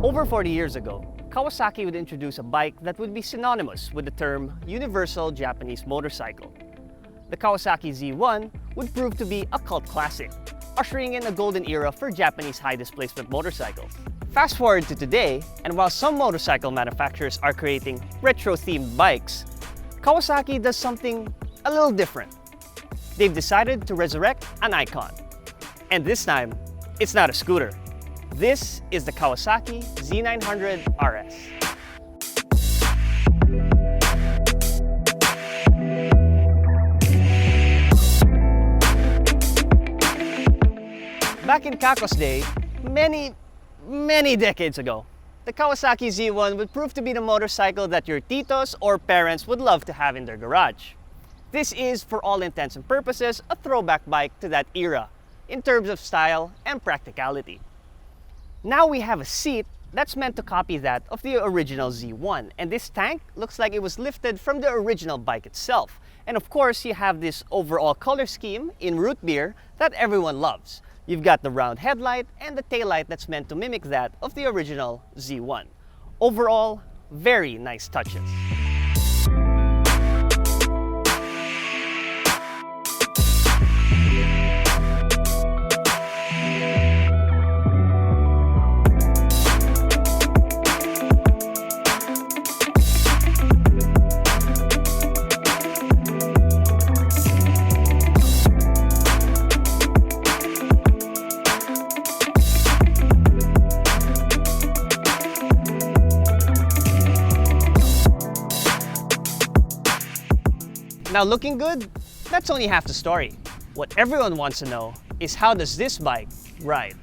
Over 40 years ago, Kawasaki would introduce a bike that would be synonymous with the term Universal Japanese Motorcycle. The Kawasaki Z1 would prove to be a cult classic, ushering in a golden era for Japanese high-displacement motorcycles. Fast forward to today, and while some motorcycle manufacturers are creating retro-themed bikes, Kawasaki does something a little different. They've decided to resurrect an icon. And this time, it's not a scooter. This is the Kawasaki Z900RS. Back in Kako's day, many decades ago, the Kawasaki Z1 would prove to be the motorcycle that your titos or parents would love to have in their garage. This is, for all intents and purposes, a throwback bike to that era, in terms of style and practicality. Now we have a seat that's meant to copy that of the original Z1, and this tank looks like it was lifted from the original bike itself. And of course, you have this overall color scheme in root beer that everyone loves. You've got the round headlight and the taillight that's meant to mimic that of the original Z1. Overall, very nice touches. Now looking good, that's only half the story. What everyone wants to know is, how does this bike ride?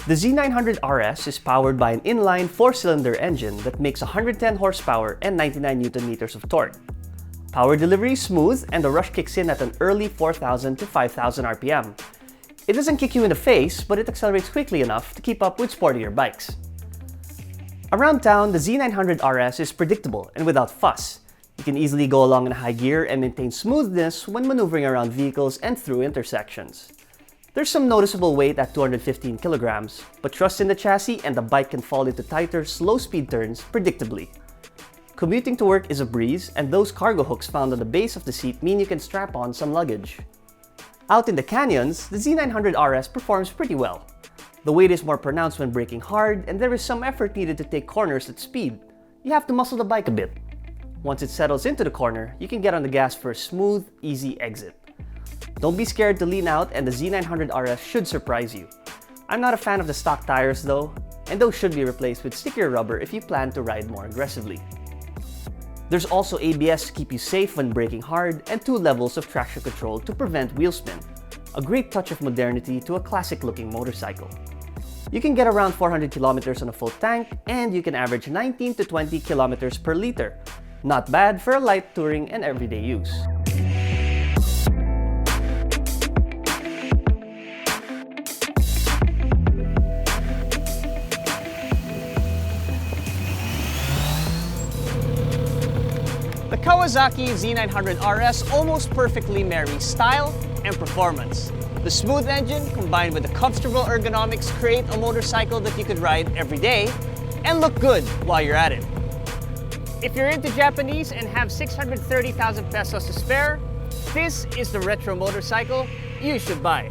The Z900RS is powered by an inline 4-cylinder engine that makes 110 horsepower and 99 Nm of torque. Power delivery is smooth and the rush kicks in at an early 4,000 to 5,000 RPM. It doesn't kick you in the face, but it accelerates quickly enough to keep up with sportier bikes. Around town, the Z900RS is predictable and without fuss. You can easily go along in high gear and maintain smoothness when maneuvering around vehicles and through intersections. There's some noticeable weight at 215 kilograms, but trust in the chassis and the bike can fall into tighter, slow-speed turns predictably. Commuting to work is a breeze, and those cargo hooks found on the base of the seat mean you can strap on some luggage. Out in the canyons, the Z900RS performs pretty well. The weight is more pronounced when braking hard, and there is some effort needed to take corners at speed. You have to muscle the bike a bit. Once it settles into the corner, you can get on the gas for a smooth, easy exit. Don't be scared to lean out, and the Z900RS should surprise you. I'm not a fan of the stock tires though, and those should be replaced with stickier rubber if you plan to ride more aggressively. There's also ABS to keep you safe when braking hard, and 2 levels of traction control to prevent wheel spin. A great touch of modernity to a classic-looking motorcycle. You can get around 400 kilometers on a full tank, and you can average 19 to 20 kilometers per liter. Not bad for a light touring and everyday use. The Kawasaki Z900RS almost perfectly marries style and performance. The smooth engine combined with the comfortable ergonomics create a motorcycle that you could ride every day and look good while you're at it. If you're into Japanese and have 630,000 pesos to spare, this is the retro motorcycle you should buy.